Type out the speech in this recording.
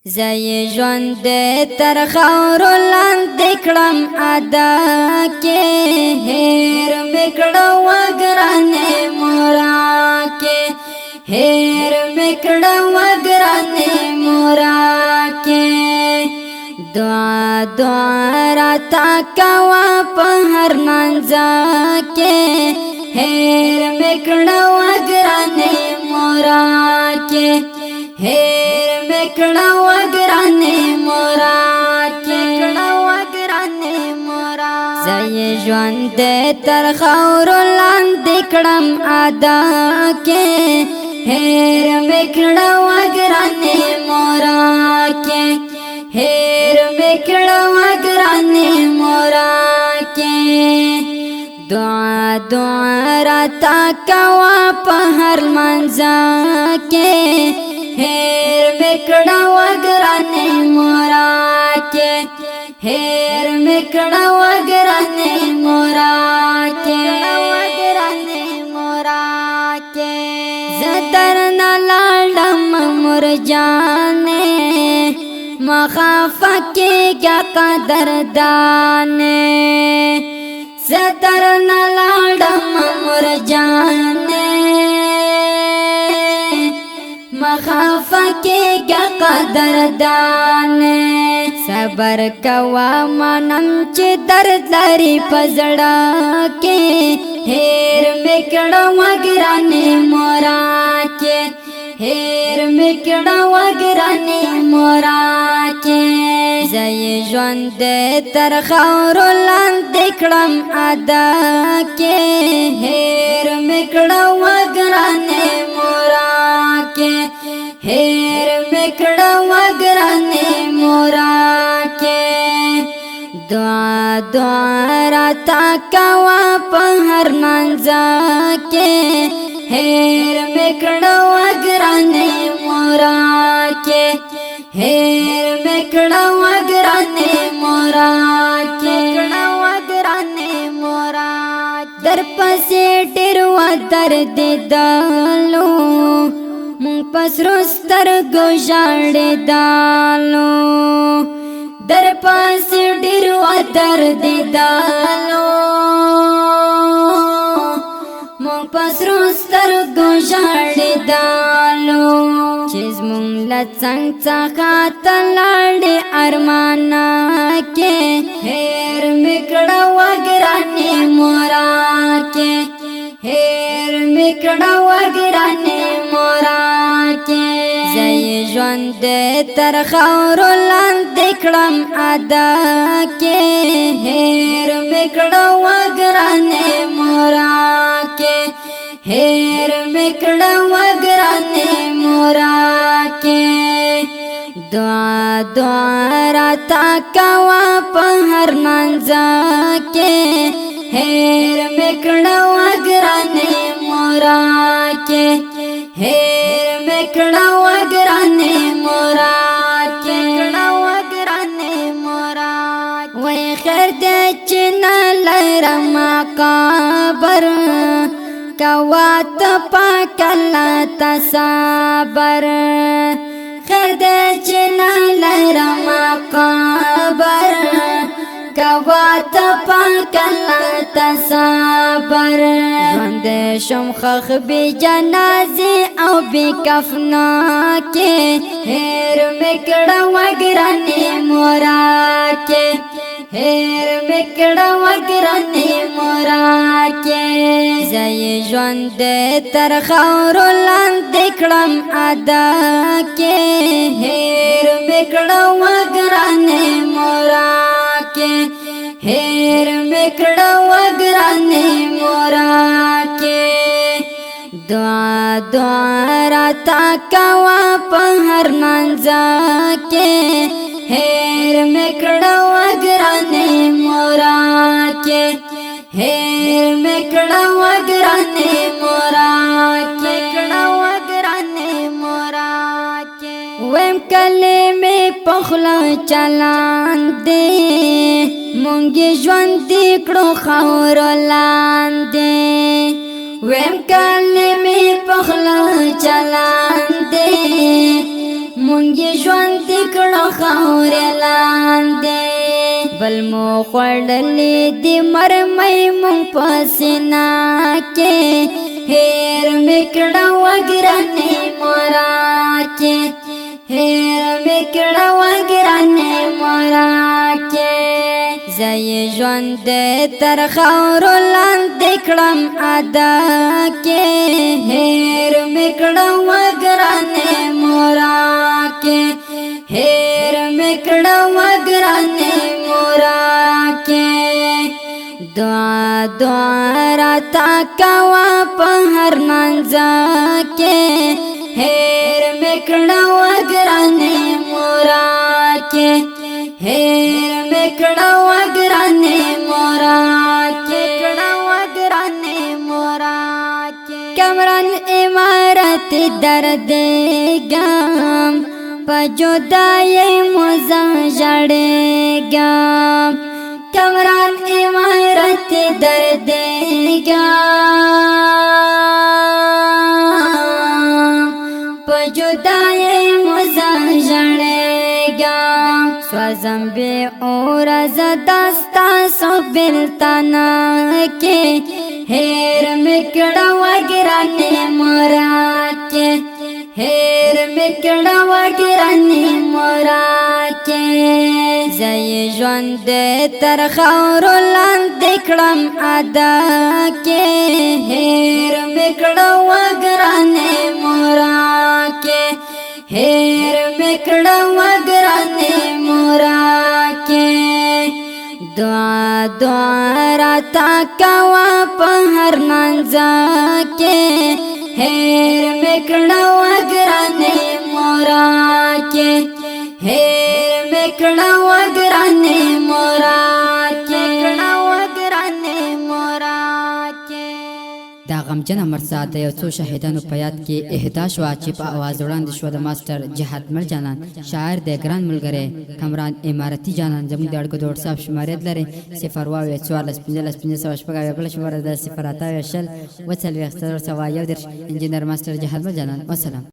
زای ژوند تر خاورو لاندې کړم ادا کې هیر میکړه وګرانې مورا کې هیر میکړه وګرانې مورا کې دعا دعا راتا کوا په هر منځ کې هیر میکړه وګرانې مورا کې هیر میکړه وګرانې مورا کې کړه وګرانې مورا زای ژوند تر خاورو لاندې کړم ادا کې هیر میکړه وګرانې مورا کې هیر میکړه وګرانې مورا کې دعا دعا راتا کوا په هر منځ کې هیر میکړه وګرانې مورا کې هیر میکړه وګرانې مورا کې وګرانې مورا کې زدر نه لاړم مور جانې مخافه کېږه قدردانې زدر نه لاړم مور جانې مخافه کېږه قدردانې صبر کوا منم چې درد لري په زړه کې هیر میکړه وګرانې مورا کې هیر میکړه وګرانې مورا کې زای ژوند تر خاورو لاندې کړم ادا کې هیر میکړه وګرانې مورا کې هیر میکړه وګرانې مورا کې دعا دعا راتا کوا په هر منځ کې هیر میکړه وګرانې مورا کې هیر میکړه وګرانې مورا کې کړه وګرانې مورا در پسې ډېر و درد دالو مون پسرو سترګو ژړېدالو در پسې ډېر و درد دالو مون پسرو سترګو ژړېدالو چې زمونږ له څنګ څخه تلاړې ارمانه کې هیر میکړه وګرانې مورا کې هیر میکړه وګرانې مورا کې زای ژوند تر خاورو لاندې کړم ادا کې هیر میکړه وګرانې مورا کې هیر میکړه وګرانې مورا کې دعا دعا راتا کوا په هر منځ کې هیر میکړه وګرانې مورا کې هیر میکړه وګرانې مورا کې کړه وګرانې مورا وای خیر دې چې نه لرم قبر کوا ته پاک الله تصبر خیر دې چې نه لرم قبر کوا ته پاک الله تصبر ژوند شم خخ بی جنازه او بی کفنا کې هیر میکړه وګرانې مورا کې هیر میکړه وګرانې مورا کې زای ژوند تر خاورو لاندې کړم ادا کې هیر میکړه وګرانې مورا کې هیر میکړه وګرانې مورا کې دعا دعا راتا کوا په هر منځ کې هیر میکړه وګرانې مورا کې هیر میکړه وګرانې مورا کې کړه وګرانې مورا کې ویم کلمې په خوله چلاندې مونږ ژوند کړو خاورو لاندې ویم کلمې په خوله چلاندې مونږ ژوند کړو خاورې لاندې بل مو خوړلې دي مرمۍ مونږ په سینا کې هېر مې کړه وګرانې مورا کې هېر مې کړه وګرانې مورا کې زه یې ژوند تر خاورو لاندې کړم ادا کې هېر مې کړه وګرانې مورا کې هېر مې کړه وګرانې مورا کې دعا دعا راته کوه په هر منځه کې هېر مې کړه وګرانې مورا کې هېر مې کړه وګرانې مورا کې کړه وګرانې مورا کې کمران عمارت دردېږم په جدایۍ مزه ژړېږم کمران عمارت دردېږم په جدایۍ مزه ژړېږم سوځم بې اوره زه ستاسو بېلتانه کې هېر مې کړه وګرانې مورا کې هېر مې کړه وګرانې مورا کې زه یې ژوند تر خاورو لاندې کړم ادا کې هېر مې کړه وګرانې مورا کې هېر مې کړه وګرانې مورا کې دعا دعا راته کوه په هر منځه کې هېر مې کړه وګرانې مورا کې هېر مې کړه وګرانې مورا کې کړه وګرانې مورا کې دا غمجنه مرڅه د یو څو شهیدانو په یاد کې اهدا شوه چې په اواز وړاندې شوه د ماسټر جهاد مل جانان شاعر د ګران ملګری کمران امارتي جانان زموږ د اړیکو د وټساپ شمارې لري 0 واو 14 15 15 شپږ بل شماره د 0 اتیا شل وڅلوېښت 401 انجینر ماسټر جهاد مل جانان والسلام